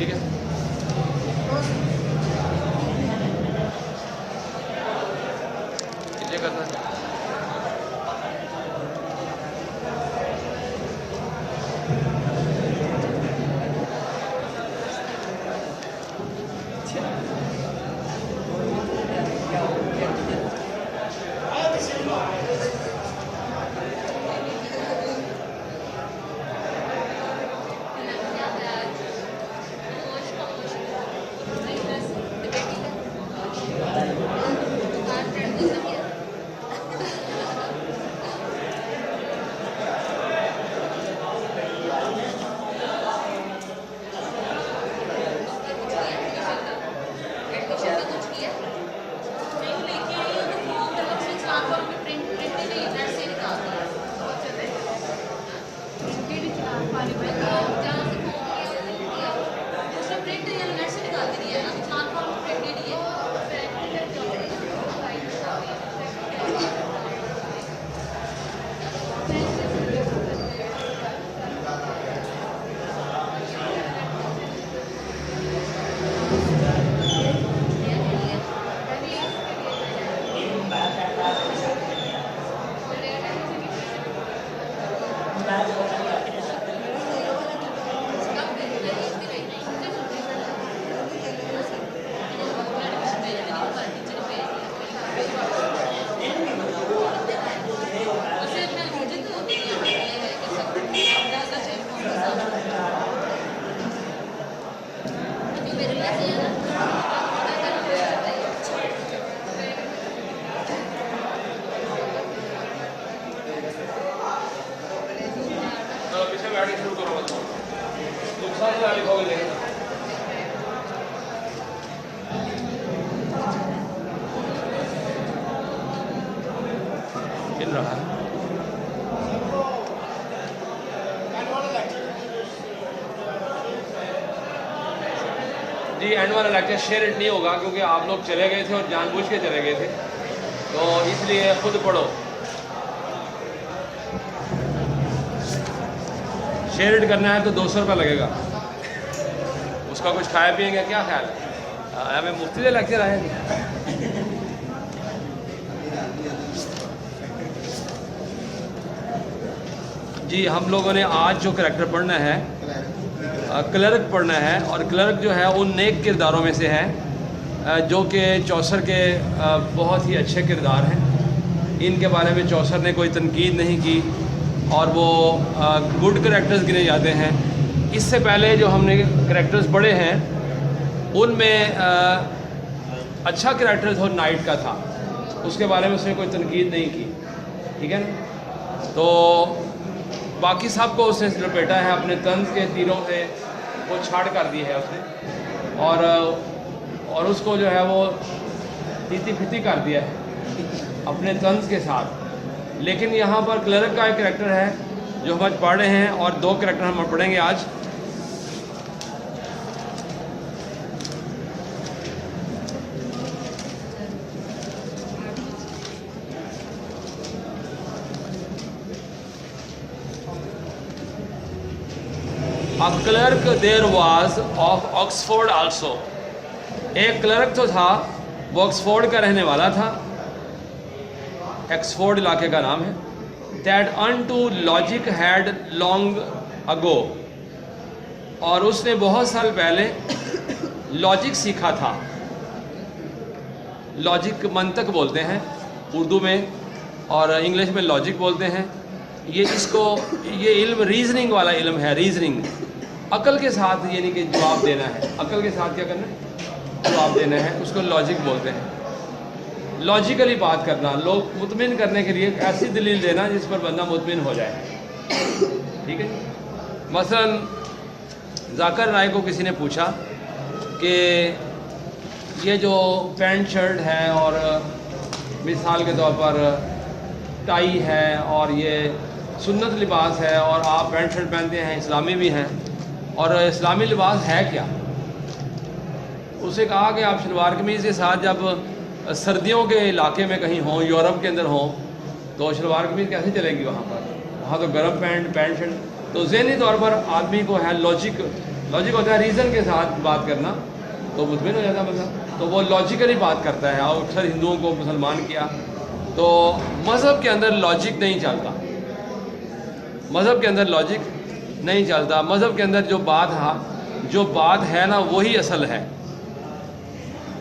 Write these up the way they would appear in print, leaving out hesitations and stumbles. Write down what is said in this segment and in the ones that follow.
ठीक है। ये करना है। जी एंड वाला लेक्चर शेयर नहीं होगा क्योंकि आप लोग चले गए थे और जानबूझ के चले गए थे, तो इसलिए खुद पढ़ो। शेयर इट करना है तो 200 रुपये लगेगा, उसका कुछ खाया पिएंगे, क्या ख्याल है? हमें मुफ्ती से लेक्चर आए जी। हम लोगों ने आज जो करैक्टर पढ़ना है, क्लर्क पढ़ना है, और क्लर्क जो है उन नेक किरदारों में से है जो कि चौसर के बहुत ही अच्छे किरदार हैं। इनके बारे में चौसर ने कोई तनकीद नहीं की और वो गुड करैक्टर्स गिने जाते हैं। इससे पहले जो हमने करैक्टर्स पढ़े हैं उनमें अच्छा करैक्टर जो नाइट का था उसके बारे में उसने कोई तनकीद नहीं की, ठीक है ना। तो बाकी सब को उसने लपेटा है अपने तंज के तीरों से, वो छाड़ कर दी है उसने, और उसको जो है वो तीती फिती कर दिया है अपने तंज के साथ। लेकिन यहाँ पर क्लर्क का एक करैक्टर है जो हम आज पढ़ रहे हैं, और 2 करैक्टर हम पढ़ेंगे आज। A clerk there was of Oxford also। एक क्लर्क तो था वो ऑक्सफोर्ड का रहने वाला था, ऑक्सफोर्ड इलाके का नाम है। That unto logic had long ago। और उसने बहुत साल पहले लॉजिक सीखा था। लॉजिक मंतक बोलते हैं उर्दू में, और इंग्लिश में लॉजिक बोलते हैं। ये इल्म रीजनिंग वाला इल्म है। रीजनिंग अकल के साथ, यानी कि जवाब देना है। अकल के साथ क्या करना है? जवाब देना है, उसको लॉजिक बोलते हैं। लॉजिकली बात करना, लोग मुतमिन करने के लिए ऐसी दलील देना जिस पर बंदा मुतमिन हो जाए, ठीक है। मसलन जाकिर नाइक को किसी ने पूछा कि ये जो पैंट शर्ट है और मिसाल के तौर पर टाई है और ये सुन्नत लिबास है और आप पैंट शर्ट पहनते हैं, इस्लामी भी हैं, और इस्लामी लिबास है क्या? उसे कहा कि आप शलवार कमीज़ के साथ जब सर्दियों के इलाके में कहीं हों, यूरोप के अंदर हों, तो शलवार कमीज़ कैसे चलेगी वहाँ पर? वहाँ तो गर्म पैंट शर्ट। तो ज़हनी तौर पर आदमी को है लॉजिक होता है रीज़न के साथ बात करना, तो मुतमिन हो जाता बंदा, तो वो लॉजिकली बात करता है। और अक्सर हिंदुओं को मुसलमान किया, तो मज़हब के अंदर लॉजिक नहीं चलता, मज़हब के अंदर लॉजिक नहीं चलता। मज़हब के अंदर जो बात है ना वही असल है।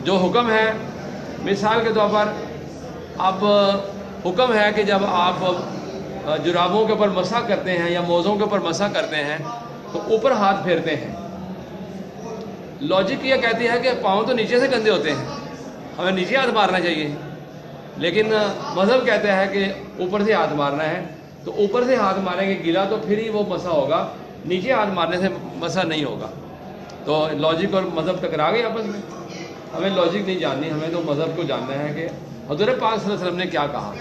जो हुक्म है, मिसाल के तौर पर अब हुक्म है कि जब आप जुराबों के ऊपर मसा करते हैं या मोज़ों के ऊपर मसा करते हैं तो ऊपर हाथ फेरते हैं। लॉजिक ये कहती है कि पाँव तो नीचे से गंदे होते हैं, हमें नीचे हाथ मारना चाहिए, लेकिन मज़हब कहता है कि ऊपर से हाथ मारना है। तो ऊपर से हाथ मारेंगे गीला तो फिर ही वो मसा होगा, नीचे हाथ मारने से मसा नहीं होगा। तो लॉजिक और मज़हब टकरा गए आपस में। हमें लॉजिक नहीं जाननी, हमें तो मज़हब को जानना है कि हज़रत पाक सल्लल्लाहु अलैहि वसल्लम ने क्या कहा,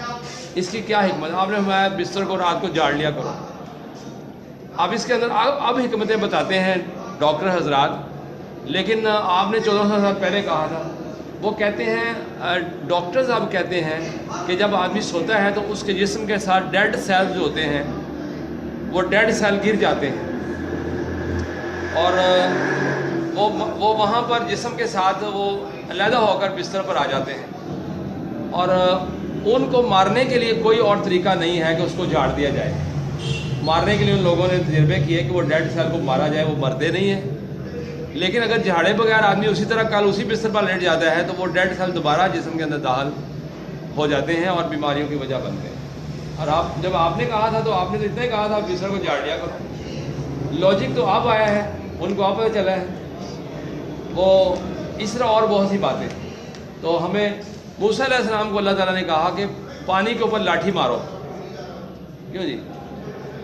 इसकी क्या हिकमत। आपने हमारे बिस्तर को रात को झाड़ लिया करो, अब इसके अंदर अब हिकमतें बताते हैं डॉक्टर हजरात, लेकिन आपने 1400 साल पहले कहा था। वो कहते हैं, डॉक्टर्स अब कहते हैं कि जब आदमी सोता है तो उसके जिस्म के साथ डेड सेल्स जो होते हैं वो डेड सेल गिर जाते हैं और वो वहाँ पर जिस्म के साथ वो अलहदा होकर बिस्तर पर आ जाते हैं और उनको मारने के लिए कोई और तरीका नहीं है कि उसको झाड़ दिया जाए। मारने के लिए उन लोगों ने तजर्बे किए कि वो डेड सेल को मारा जाए, वो मरते नहीं हैं। लेकिन अगर झाड़े बगैर आदमी उसी तरह कल उसी बिस्तर पर लेट जाता है तो वो डेड सेल दोबारा जिस्म के अंदर दाखिल हो जाते हैं और बीमारियों की वजह बनते हैं। और जब आपने कहा था तो आपने तो इतना ही कहा था बिस्तर को झाड़ लिया करो। लॉजिक तो अब आया है, उनको आप पता चला है। वो इस तरह और बहुत सी बातें। तो हमें मूसा अलैहिस्सलाम को अल्लाह ताला ने कहा कि पानी के ऊपर लाठी मारो, क्यों जी?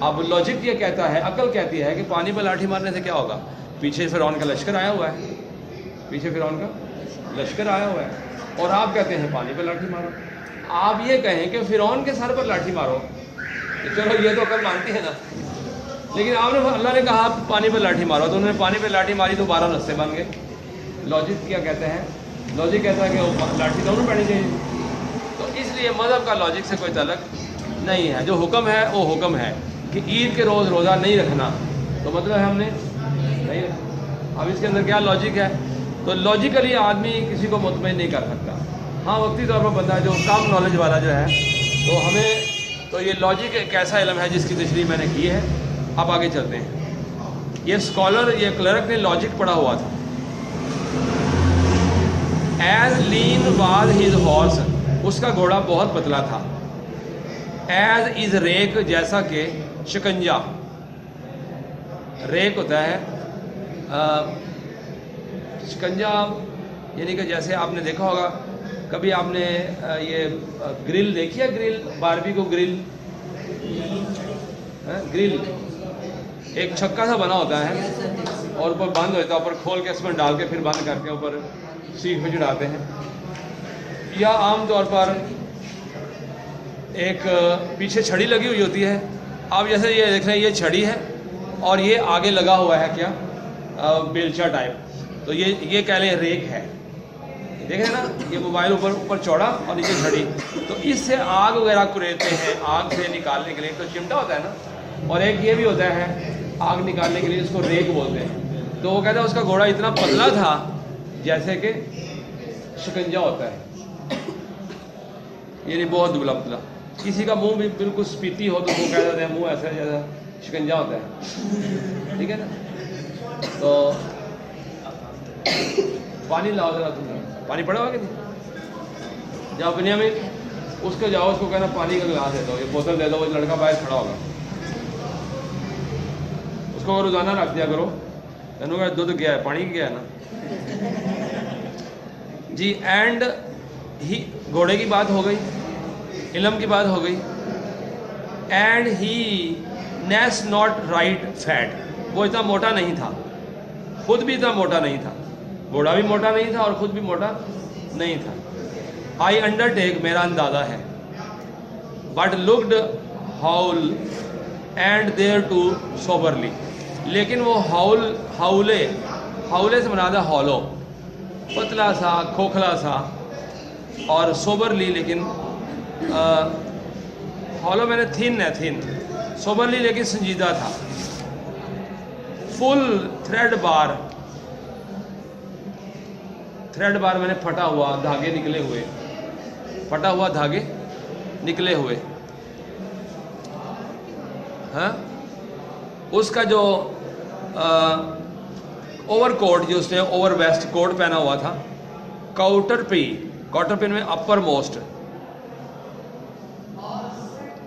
अब लॉजिक ये कहता है, अकल कहती है कि पानी पर लाठी मारने से क्या होगा? पीछे फिरौन का लश्कर आया हुआ है, पीछे फिरौन का लश्कर आया हुआ है और आप कहते हैं पानी पर लाठी मारो। आप ये कहें कि फिरौन के सर पर लाठी मारो, तो चलो ये तो अकल मानती है ना, लेकिन आपने अल्लाह ने कहा पानी पर लाठी मारो, तो उन्होंने पानी पर लाठी मारी तो 12 रस्से बन गए। लॉजिक क्या कहते हैं? लॉजिक कहता है कि लाठी दोनों पड़नी चाहिए। तो इसलिए मज़हब का लॉजिक से कोई ताल्लुक नहीं है। जो हुक्म है वो हुक्म है कि ईद के रोज़ रोज़ा नहीं रखना, तो मतलब है हमने नहीं रखना। अब इसके अंदर क्या लॉजिक है? तो लॉजिकली आदमी किसी को मुतमईन नहीं कर सकता। हाँ, वक्ती तौर पर बंदा जो कम नॉलेज वाला जो है, तो हमें तो ये लॉजिक एक ऐसा इल्म है जिसकी तशरीह मैंने की है। अब आगे चलते हैं। ये स्कॉलर, ये क्लर्क ने लॉजिक पढ़ा हुआ था। As lean was his horse, उसका घोड़ा बहुत पतला था। एज इज रेक, जैसा कि शिकंजा, रेक होता है शिकंजा, यानी कि जैसे आपने देखा होगा कभी आपने ये ग्रिल देखी है, ग्रिल बारबेक्यू ग्रिल, ग्रिल एक छक्का सा बना होता है और ऊपर बंद होता है, ऊपर खोल के इसमें डाल के फिर बंद करके ऊपर सीख पे चढ़ाते हैं। या आमतौर पर एक पीछे छड़ी लगी हुई होती है। आप जैसे ये देख रहे हैं, ये छड़ी है और ये आगे लगा हुआ है क्या, बेलचा टाइप, तो ये कह लें रेक है। देख रहे हैं ना, ये मोबाइल ऊपर चौड़ा और नीचे छड़ी, तो इससे आग वगैरह कुरेदते हैं। आग से निकालने के लिए तो चिमटा होता है ना, और एक ये भी होता है आग निकालने के लिए, इसको रेक बोलते हैं। तो वो कहता है उसका घोड़ा इतना पतला था जैसे कि शिकंजा होता है, यानी बहुत दुबला पतला। किसी का मुंह भी बिल्कुल स्पीति हो तो वो कह देते हैं मुंह ऐसा जैसा शिकंजा होता है, ठीक है ना। तो पानी लाओ जरा, तुम पानी पड़ा हुआ कि नहीं? जाओ दुनिया में उसको जाओ, उसको कहना पानी का गिलास दे दो, ये बोतल दे दो, वो लड़का बाहर खड़ा होगा, उसको रोजाना रख दिया करो। तेनों का दूध गया है, पानी गया है ना जी। एंड ही, घोड़े की बात हो गई, इल्म की बात हो गई। And he nas not right fat, वो इतना मोटा नहीं था, खुद भी इतना मोटा नहीं था, घोड़ा भी मोटा नहीं था और खुद भी मोटा नहीं था। आई अंडरटेक, मेरा अंदाज़ा है। But looked hollow and thereto soberly, लेकिन वो हाउले से बना था हॉलो, पतला सा, खोखला सा, और सोबरली, लेकिन हॉलो मैंने थिन है, थिन, सोबरली लेकिन संजीदा था। फुल थ्रेड बार मैंने फटा हुआ धागे निकले हुए, फटा हुआ धागे निकले हुए। हाँ, उसका जो ओवरकोट, जो उसने ओवर वेस्ट कोट पहना हुआ था, काउटर पे में अपर मोस्ट,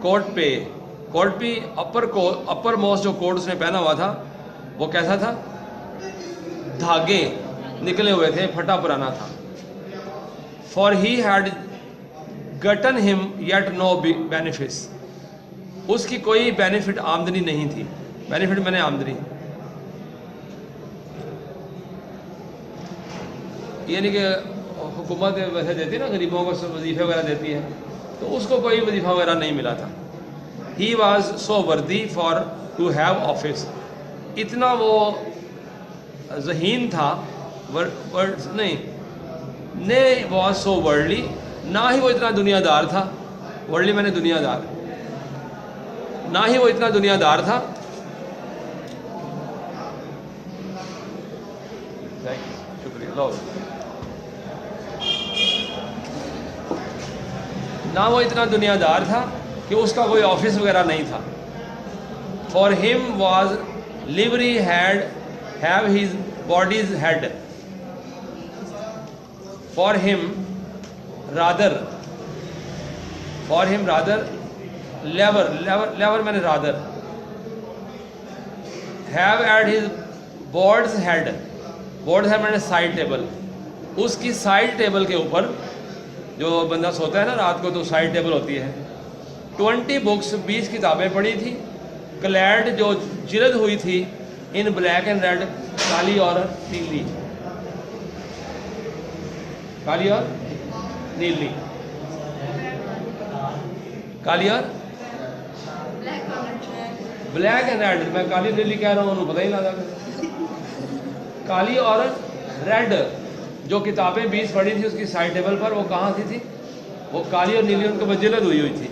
कोट पे अपर मोस्ट जो कोट उसने पहना हुआ था वो कैसा था, धागे निकले हुए थे, फटा पुराना था। For he had gotten him yet no benefits, उसकी कोई बेनिफिट आमदनी नहीं थी। बेनिफिट मैंने आमदनी, यानी कि हुकूमत वैसे देती है ना, गरीबों को वजीफे वगैरह देती है, तो उसको कोई वजीफा वगैरह नहीं मिला था। ही वॉज सो वर्दी फॉर टू हैव ऑफिस, इतना वो ज़हीन था, ने वॉज सो वर्ल्डली, ना ही वो इतना दुनियादार था, वर्ल्डली मैंने दुनियादार, ना ही वो इतना दुनियादार था, शुक्रिया लो, ना वो इतना दुनियादार था कि उसका कोई ऑफिस वगैरह नहीं था। For him was livery have his bodies head, for him rather lever मैंने rather, have at his boards head, boards है मैंने साइड टेबल, उसकी साइड टेबल के ऊपर, जो बंदा सोता है ना रात को तो साइड टेबल होती है, 20 बुक्स 20 किताबें पढ़ी थी, क्लैड जो जिल्द हुई थी इन ब्लैक एंड रेड, काली और नीली, काली और नीली, काली और ब्लैक एंड रेड, मैं काली नीली कह रहा हूँ, उन्होंने पता ही लगा, काली और रेड जो किताबें 20 पढ़ी थी उसकी साइड टेबल पर, वो कहाँ थी वो काली और नीली उनके जिल्द हुई थी,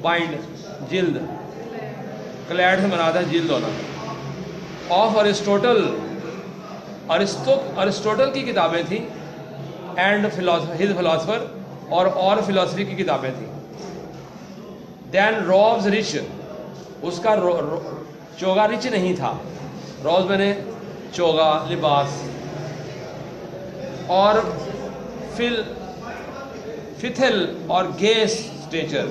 बाइंड जिल्द, क्लैड से मना था जिल्द होना। ऑफ अरिस्टोटल की किताबें थी, एंड हिज फिलोसफर, और फिलोसफी की किताबें थी। देन रॉब्स रिच, उसका चोगा रिच नहीं था, रॉब्स मैंने चोगा लिबास, और फिथल और गे स्टेचर,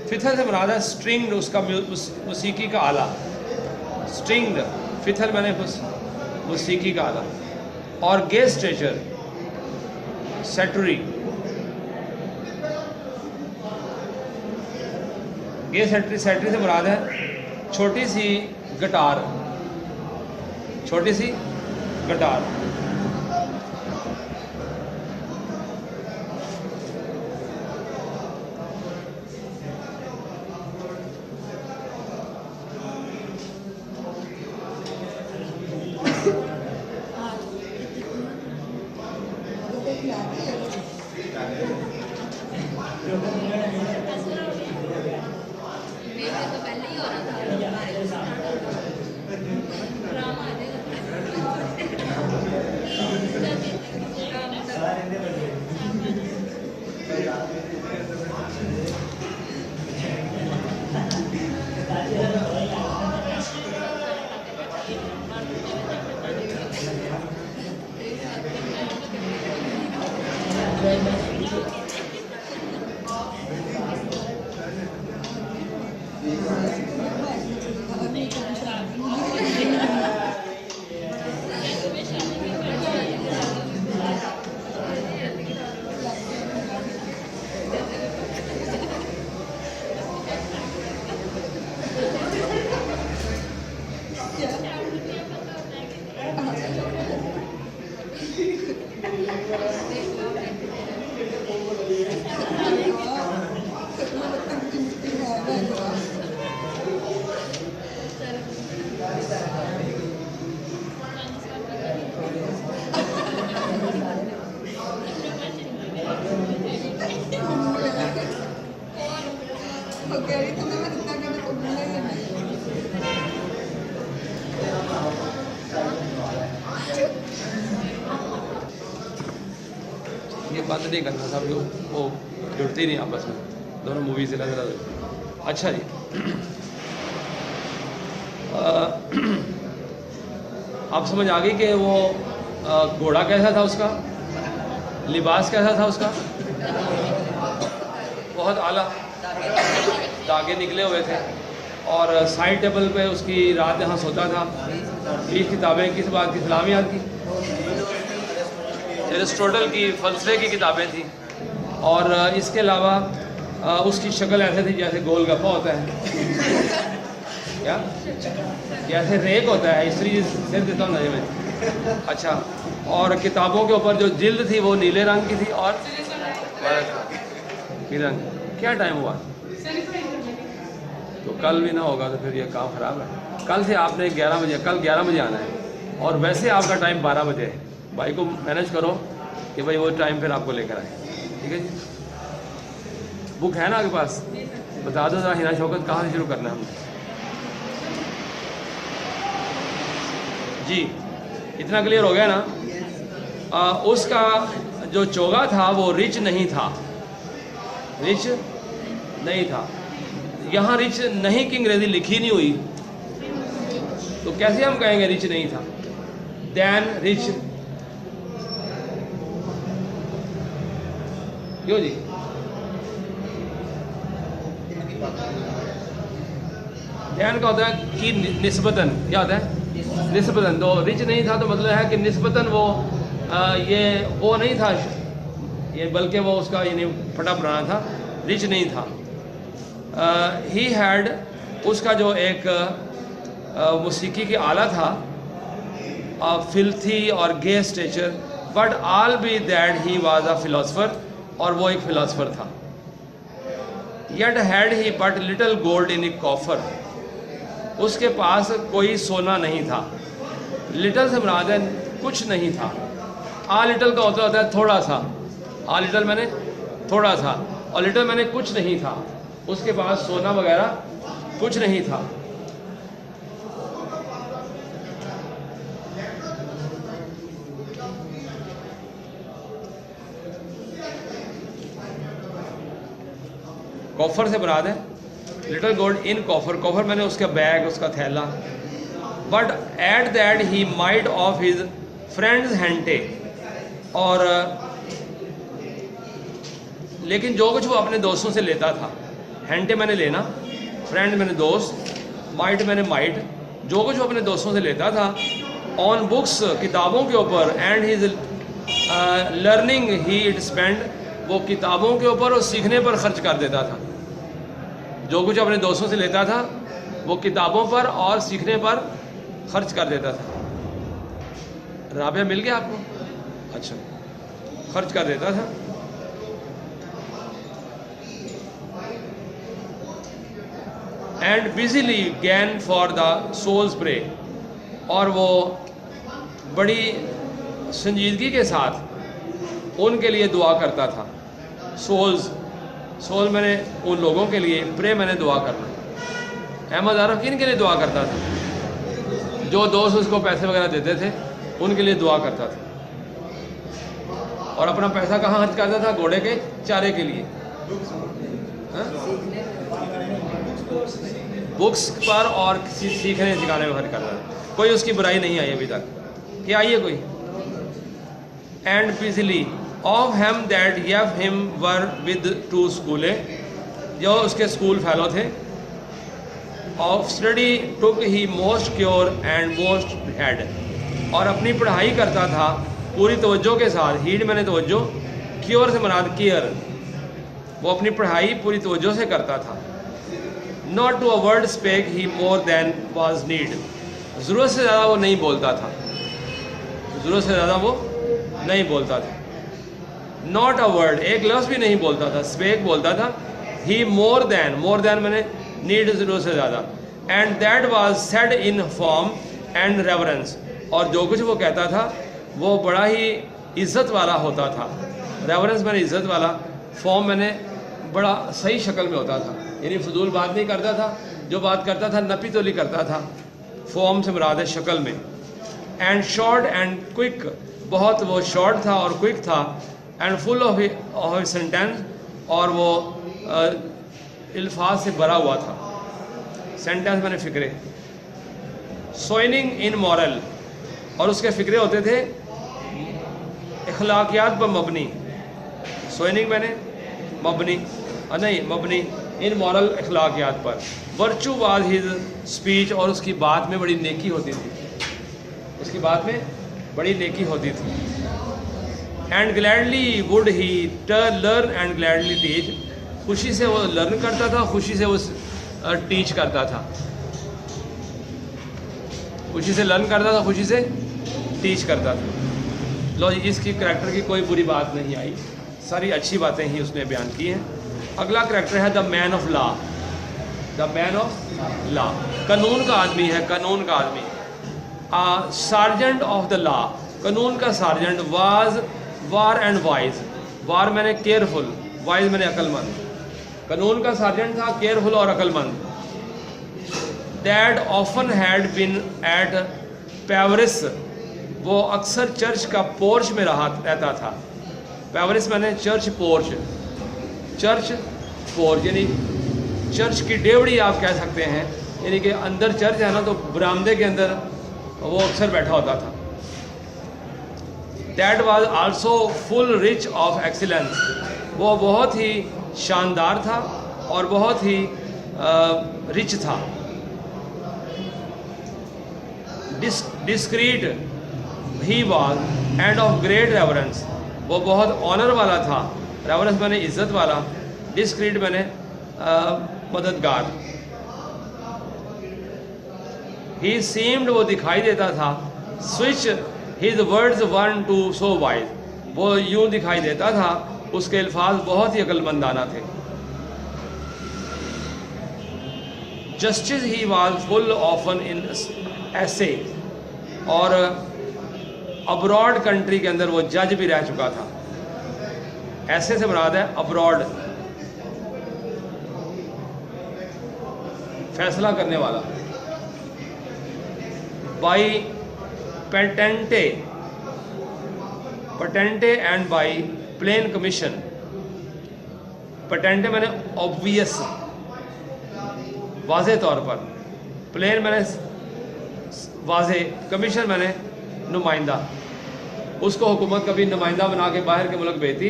फिथल से मुराद है स्ट्रिंग्ड, उसका मौसीकी का आला, स्ट्रिंग्ड, फिथल मैंने मौसीकी का आला, और गे स्ट्रेचर सेटरी, गे सेटरी से मुराद है छोटी सी गिटार, छोटी सी गिटार। बंद नहीं करना सब, वो जुड़ती नहीं आपस में, दोनों मूवीज अलग अलग। अच्छा जी, आप समझ आ गई कि वो घोड़ा कैसा था, उसका लिबास कैसा था, उसका बहुत आला, धागे निकले हुए थे, और साइड टेबल पे उसकी रात यहाँ सोता था। 20 किताबें किस बात की, इस्लामियात की, एरिस्टोटल की, फलसफे की किताबें थी। और इसके अलावा उसकी शक्ल ऐसे थी जैसे गोलगप्पा होता है, क्या जैसे रेक होता है, स्त्री सिर देता हूँ नजर में। अच्छा, और किताबों के ऊपर जो जिल्द थी वो नीले रंग की थी, और रंग। क्या टाइम हुआ? तो कल भी ना होगा तो फिर ये काम ख़राब है। कल से आपने 11 बजे, कल 11 बजे आना है, और वैसे आपका टाइम 12 बजे है। भाई को मैनेज करो कि भाई वो टाइम फिर आपको लेकर आए, ठीक है जी। बुक है ना आपके पास? बता दो ज़रा, हिना शौकत कहाँ से शुरू करना है हमने? जी, इतना क्लियर हो गया ना? उसका जो चोगा था वो रिच नहीं था, रिच नहीं था। यहाँ रिच नहीं की अंग्रेजी लिखी नहीं हुई, तो कैसे हम कहेंगे रिच नहीं था? दैन रिच, क्यों जी? दैन का होता है कि निस्बतन, क्या होता है? निस्बतन। तो रिच नहीं था तो मतलब है कि निस्बतन वो ये वो नहीं था ये, बल्कि वो उसका यानी फटा पुराना था, रिच नहीं था। ही हैड, उसका जो एक मौसीकी की आला था, फिल्थी और gay stature, but all be that he was a philosopher, और वो एक फिलोसफर था। Yet had he but little gold in a coffer, उसके पास कोई सोना नहीं था। लिटिल से मुराद है कुछ नहीं था। आ लिटिल का होता है थोड़ा सा, आ लिटिल मैंने थोड़ा था, और लिटिल मैंने कुछ नहीं था। उसके पास सोना वगैरह कुछ नहीं था। कॉफर से मुराद है little gold in coffer, coffer मैंने उसका बैग, उसका थैला। But at that he might of his friends hent, और लेकिन जो कुछ वो अपने दोस्तों से लेता था, हैंटे मैंने लेना, फ्रेंड मैंने दोस्त, माइट मैंने माइट, जो कुछ वो अपने दोस्तों से लेता था, ऑन बुक्स किताबों के ऊपर, and his learning he it spend, वो किताबों के ऊपर और सीखने पर खर्च कर देता था। जो कुछ अपने दोस्तों से लेता था वो किताबों पर और सीखने पर खर्च कर देता था। राबिया मिल गया आपको? अच्छा, खर्च कर देता था। And busily gan for the souls pray, और वो बड़ी संजीदगी के साथ उनके लिए दुआ करता था। सोल्स, सोल मैंने उन लोगों के लिए, प्रे मैंने दुआ करना। अहमद आरफ किन के लिए दुआ करता था? जो दोस्त उसको पैसे वगैरह देते थे उनके लिए दुआ करता था। और अपना पैसा कहाँ खर्च करता था? घोड़े के चारे के लिए, बुक्स पर और सीखने सिखाने में खर्च करता था। कोई उसकी बुराई नहीं आई अभी तक, क्या आई है कोई? And busily of hem that gave him wherewith to school, जो उसके स्कूल फेलो थे। Of study took he most cure and most heed, और अपनी पढ़ाई करता था पूरी तवज्जो के साथ। हीड मैंने तवज्जो, क्योर से मुराद केयर, वो अपनी पढ़ाई पूरी तवज्जो से करता था। Not to a word spake he more than was need, ज़रूरत से ज़्यादा वो नहीं बोलता था, ज़रूरत से ज़्यादा वो नहीं बोलता था। नॉट अ वर्ड, एक लफ्ज़ भी नहीं बोलता था, स्पेक बोलता था। ही मोर देन, मोर देन मैंने नीड, ज़रूरत से ज़्यादा। And that was said in form and reverence, और जो कुछ वो कहता था वो बड़ा ही इज़्ज़त वाला होता था। रेवरेंस मैंने इज़्ज़त वाला, फॉर्म मैंने बड़ा सही शक्ल में होता था, यानी फजूल बात नहीं करता था, जो बात करता था नपी तोली करता था। फॉर्म से मुराद है शक्ल में। एंड शॉर्ट एंड क्विक, बहुत वो शॉर्ट था और क्विक था। एंड फुल ऑफ सेंटेंस, और वो अल्फाज से भरा हुआ था। सेंटेंस मैंने फ़िक्रे। सोइनिंग इन मॉरल, और उसके फ़िक्रे होते थे अखलाकियात पर मबनी। सोइनिंग मैंने मबनी नहीं मबनी इन मॉरल अखलाकियात पर। वर्चू वाज हिज स्पीच, और उसकी बात में बड़ी नेकी होती थी, उसकी बात में बड़ी नेकी होती थी। And gladly would he learn and gladly teach, खुशी से वो लर्न करता था, खुशी से वो टीच करता था, खुशी से लर्न करता था, खुशी से टीच करता था। लो, इसकी करैक्टर की कोई बुरी बात नहीं आई, सारी अच्छी बातें ही उसने बयान की हैं। अगला करैक्टर है the man of law. The man of law, कानून का आदमी है, कानून का आदमी। सार्जेंट ऑफ द लॉ, कानून का sergeant. Was war and wise, war मैंने केयरफुल, वाइज मैंने अक्लमंद। कानून का सार्जेंट था, केयरफुल और अक्लमंद। That often had been at parvis, वो अक्सर चर्च का पोर्च में रहता था। पेवरिस मैंने चर्च पोर्च, चर्च पोर्च यानी चर्च की डेवड़ी आप कह सकते हैं, यानी कि अंदर चर्च है ना, तो बरामदे के अंदर वो अक्सर बैठा होता था। Dad was also full rich of excellence, वो बहुत ही शानदार था और बहुत ही रिच था। Discrete he was end of great reverence, वो बहुत ऑनर वाला था। रेवरेंस मैंने इज्जत वाला, डिस्क्रीट मैंने मददगार। ही सीम्ड, वो दिखाई देता था। Such his words one two so wise, वो यूं दिखाई देता था, उसके अल्फाज बहुत ही अक्लमंदाना थे। Justice he was full often in ऐसे, और अब्रॉड कंट्री के अंदर वो जज भी रह चुका था। ऐसे से मुराद है अब्रॉड, फैसला करने वाला। By patent, patent and by plain commission. Patent मैंने ऑब्वियस, वाज़े तौर पर। प्लेन मैंने वाज़े, कमीशन मैंने नुमाइंदा। उसको हुकूमत कभी नुमाइंदा बना के बाहर के मुल्क भेजती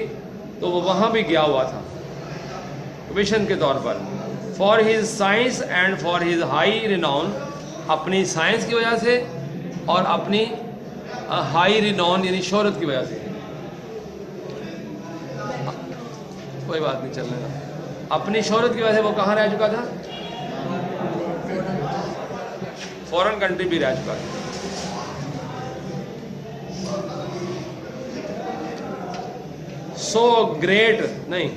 तो वो वहाँ भी गया हुआ था कमीशन के तौर पर। For his science and for his high renown, अपनी साइंस की वजह से और अपनी हाई रिनाउन यानी शोहरत की वजह से। कोई बात नहीं, चलने का। अपनी शोहरत की वजह से वो कहाँ रह चुका था? फॉरेन कंट्री भी रह चुका था। सो ग्रेट नहीं,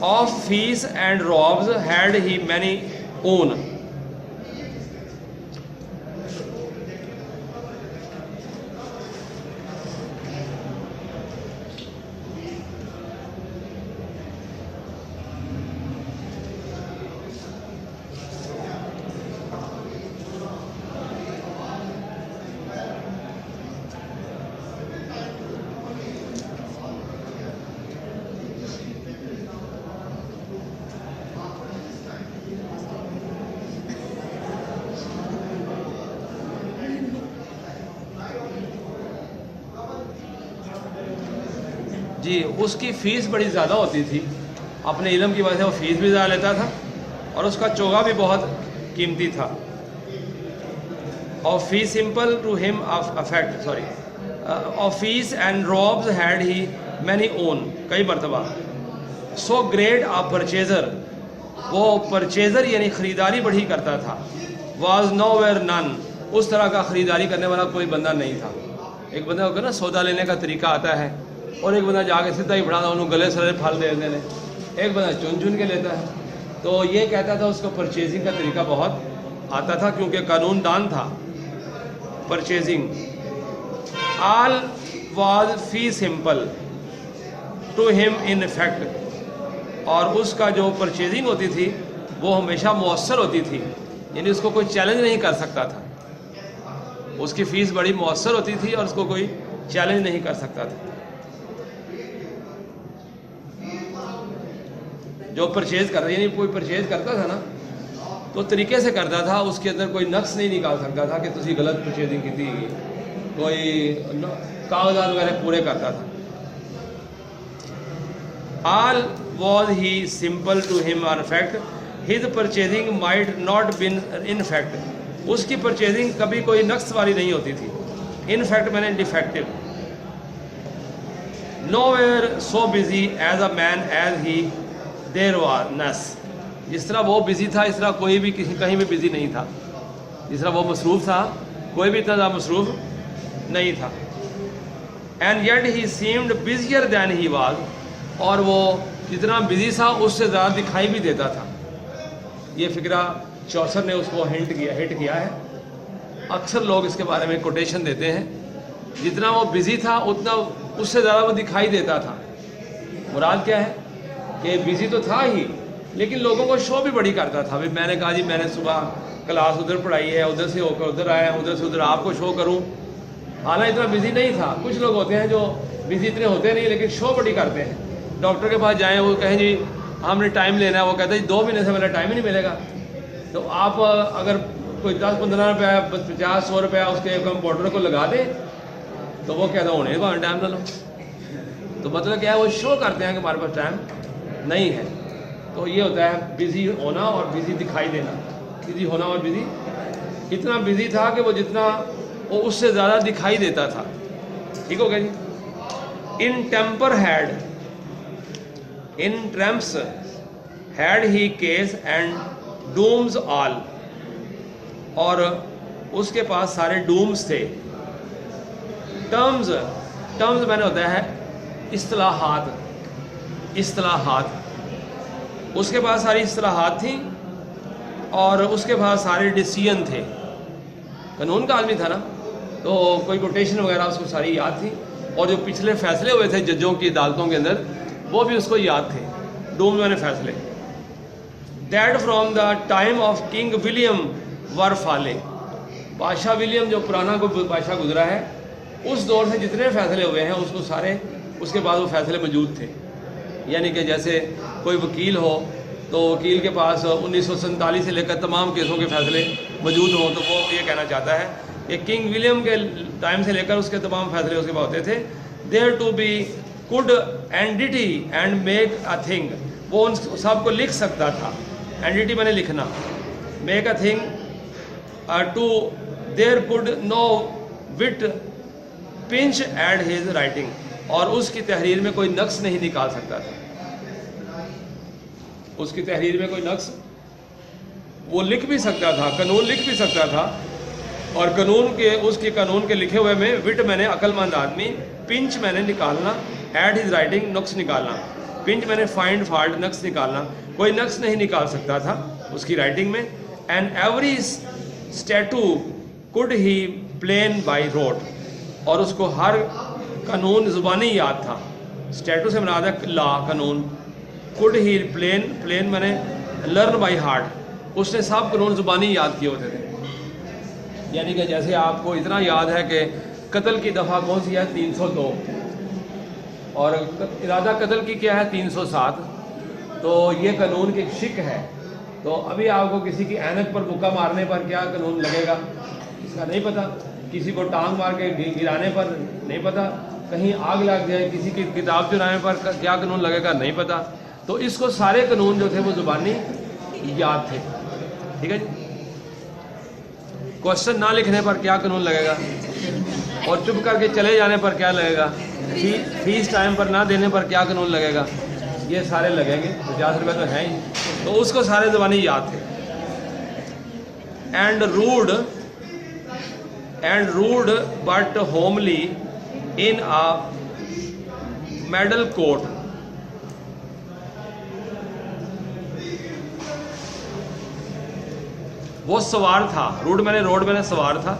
of fees and robes had he many own. जी, उसकी फ़ीस बड़ी ज़्यादा होती थी, अपने इल्म की वजह से वो फ़ीस भी ज़्यादा लेता था और उसका चोगा भी बहुत कीमती था। Of fees simple to him effect sorry of fees and robes had he many one, कई मरतबा। सो ग्रेट आ परचेज़र, वो परचेज़र यानी ख़रीदारी बड़ी करता था। वाज नो वेयर नन, उस तरह का ख़रीदारी करने वाला कोई बंदा नहीं था। एक बंदा होगा ना, सौदा लेने का तरीका आता है और एक बंदा जाके सीधा ही बढ़ा उन्होंने गले सरे फल दे देने, एक बंदा चुन चुन के लेता है। तो ये कहता था उसको परचेजिंग का तरीका बहुत आता था क्योंकि कानूनदान था। Purchasing all was fee simple to him in effect, और उसका जो परचेजिंग होती थी वो हमेशा मौसर होती थी, यानी उसको कोई चैलेंज नहीं कर सकता था। उसकी फ़ीस बड़ी मौसर होती थी और उसको कोई चैलेंज नहीं कर सकता था। जो परचेज़ कर रहे हैं, यानी कोई परचेज़ करता था ना तो तरीके से करता था, उसके अंदर कोई नक्स नहीं निकाल सकता था कि तुसी गलत परचेजिंग की थी, कोई कागजात वगैरह पूरे करता था। All was he simple to him or fact, his purchasing might not been in fact, उसकी परचेजिंग कभी कोई नक्स वाली नहीं होती थी, इन फैक्ट मैंने defective. Nowhere so busy as a man as he there was ness, जिस तरह वो बिजी था इस तरह कोई भी किसी कहीं भी बिजी नहीं था, जिस तरह वो मसरूफ़ था कोई भी इतना ज़्यादा मसरूफ़ नहीं था। And yet he seemed busier than he was, और वो जितना बिजी था उससे ज़्यादा दिखाई भी देता था। ये फिक्रा चौसर ने उसको हिट किया है। अक्सर लोग इसके बारे में कोटेशन देते हैं, जितना वो बिजी था उतना उससे ज़्यादा वो दिखाई देता था। मुराद क्या है कि बिजी तो था ही, लेकिन लोगों को शो भी बड़ी करता था। भाई मैंने कहा जी मैंने सुबह क्लास उधर पढ़ाई है, उधर से होकर उधर आया, उधर से उधर आपको शो करूं। हालांकि इतना बिजी नहीं था। कुछ लोग होते हैं जो बिजी इतने होते नहीं लेकिन शो बड़ी करते हैं। डॉक्टर के पास जाएं, वो कहें जी हमने टाइम लेना है, वो कहते हैं जी 2 महीने से मेरा टाइम ही नहीं मिलेगा। तो आप अगर कोई 10-15 रुपया 50-100 रुपया उसके कंपाउंडर को लगा दें तो वो कहता है होने को टाइम ना लो। तो मतलब क्या है, वो शो करते हैं कि हमारे पास टाइम नहीं है। तो ये होता है बिज़ी होना और बिज़ी दिखाई देना। बिज़ी होना और बिज़ी, इतना बिज़ी था कि वो जितना वो उससे ज़्यादा दिखाई देता था। ठीक हो गया जी। In temper had, in trumps had he case and dooms all, और उसके पास सारे डूम्स थे। टर्म्स मैंने होता है इस्तिलाहात, उसके पास सारी इस्तिलाहात थी और उसके पास सारे डिसीजन थे। कानून का आदमी था ना, तो कोई कोटेशन वगैरह उसको सारी याद थी, और जो पिछले फैसले हुए थे जजों की अदालतों के अंदर वो भी उसको याद थे। डूम्स मैंने फैसले। That from the time of king William were फाले, बादशाह विलियम जो पुराना बादशाह गुजरा है उस दौर से जितने फैसले हुए हैं उसको सारे उसके बाद वो फैसले मौजूद थे। यानी कि जैसे कोई वकील हो तो वकील के पास 1947 से लेकर तमाम केसों के फैसले मौजूद हों, तो वो ये कहना चाहता है कि किंग विलियम के टाइम से लेकर उसके तमाम फैसले उसके पास होते थे। There to be could endite and make a thing, वो उन सबको लिख सकता था। एंडिटी मैंने लिखना, make a thing to there could no wight pinch at his writing, और उसकी तहरीर में कोई नक्स नहीं निकाल सकता था। उसकी तहरीर में कोई नक्स, वो लिख भी सकता था, कानून लिख भी सकता था, और कानून के लिखे हुए में विट मैंने अक्लमंद आदमी, पिंच मैंने निकालना, एड हिज राइटिंग नक्स निकालना, पिंच मैंने फाइंड फॉल्ट नक्स निकालना, कोई नक्स नहीं निकाल सकता था उसकी राइटिंग में। And every statute could he plain by rote, और उसको हर कानून ज़ुबानी याद था। स्टैटू से मुराद है लॉ, कानून। कुड ही प्लेन मैंने लर्न बाई हार्ट, उसने सब कानून ज़ुबानी याद किए होते थे। यानी कि जैसे आपको इतना याद है कि कत्ल की दफ़ा कौन सी है 302, और इरादा कत्ल की क्या है 307, तो ये कानून की शिक है। तो अभी आपको किसी की ऐनक पर मुक्का मारने पर क्या कानून लगेगा इसका नहीं पता, किसी को टांग मार के गिराने पर नहीं पता, कहीं आग लग जाए, किसी की किताब चुराने पर क्या कानून लगेगा नहीं पता। तो इसको सारे कानून जो थे वो ज़ुबानी याद थे। ठीक है जी। क्वेश्चन ना लिखने पर क्या कानून लगेगा, और चुप करके चले जाने पर क्या लगेगा, फीस टाइम पर ना देने पर क्या कानून लगेगा, ये सारे लगेंगे। 50 रुपये तो हैं ही, तो उसको सारे ज़ुबानी याद थे। And rode but homely in a medley coat, वो सवार था। रोड मैंने सवार था,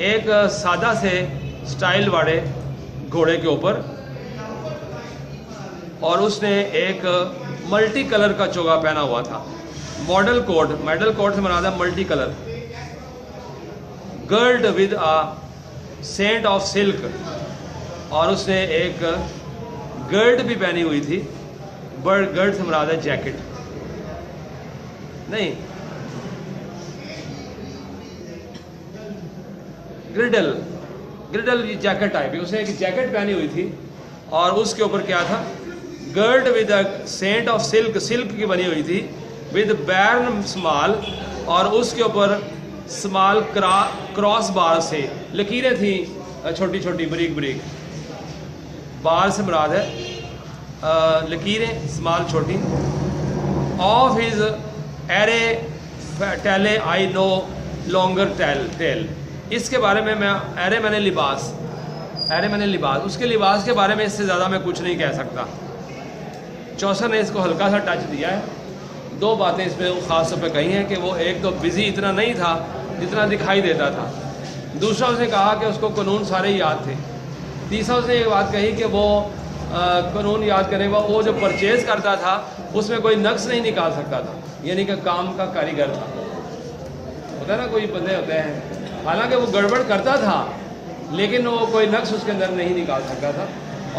एक सादा से स्टाइल वाले घोड़े के ऊपर, और उसने एक मल्टी कलर का चोगा पहना हुआ था। मेडल कोट से मराद है multi colour. Girt with a scent of silk, और उसने एक गर्ल्ड भी पहनी हुई थी गर्ड से मुराद है जैकेट नहीं, ग्रिडल, ग्रिडल ये जैकेट टाइप है, उसने एक जैकेट पहनी हुई थी और उसके ऊपर क्या था, girt with a scent of silk, silk की बनी हुई थी, विद बैरन स्मॉल, और उसके ऊपर स्मॉल क्रॉस बार से लकीरें थी छोटी छोटी बरीक बरीक, बार से मुराद है लकीरें स्मॉल छोटी। Of his array tell I no longer tale, इसके बारे में मैं एरे मैंने लिबास, एरे मैंने लिबास, उसके लिबास के बारे में इससे ज़्यादा मैं कुछ नहीं कह सकता। चौसर ने इसको हल्का सा टच दिया है, दो बातें इसमें ख़ास तौर पे कही हैं कि वो एक तो बिज़ी इतना नहीं था जितना दिखाई देता था, दूसरा उसने कहा कि उसको कानून सारे याद थे, तीसरा उसने ये बात कही कि वो कानून याद करने के बाद वो जो परचेज़ करता था उसमें कोई नक्स नहीं निकाल सकता था, यानी कि काम का कारीगर था। होता है ना कोई बंदे होते हैं हालांकि वो गड़बड़ करता था लेकिन वो कोई नक्स उसके अंदर नहीं निकाल सकता था।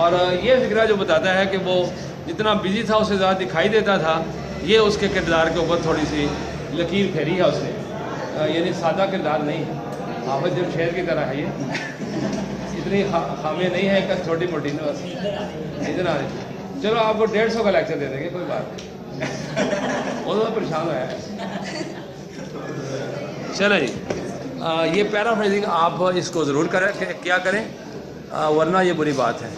और ये फिक्रा जो बताता है कि वो जितना बिजी था उससे ज़्यादा दिखाई देता था, ये उसके किरदार के ऊपर थोड़ी सी लकीर फेरी है उसने, यानी सादा किरदार नहीं है, हाफिज़ जब शेर की तरह है, ये इतनी खामियाँ नहीं है, एक छोटी मोटी ना बस इतना। चलो आपको 150 का लेक्चर दे देंगे, कोई बात नहीं, वो तो परेशान है। चलो जी, ये पैराफ्रेजिंग आप इसको ज़रूर करें, क्या करें, वरना ये बुरी बात है।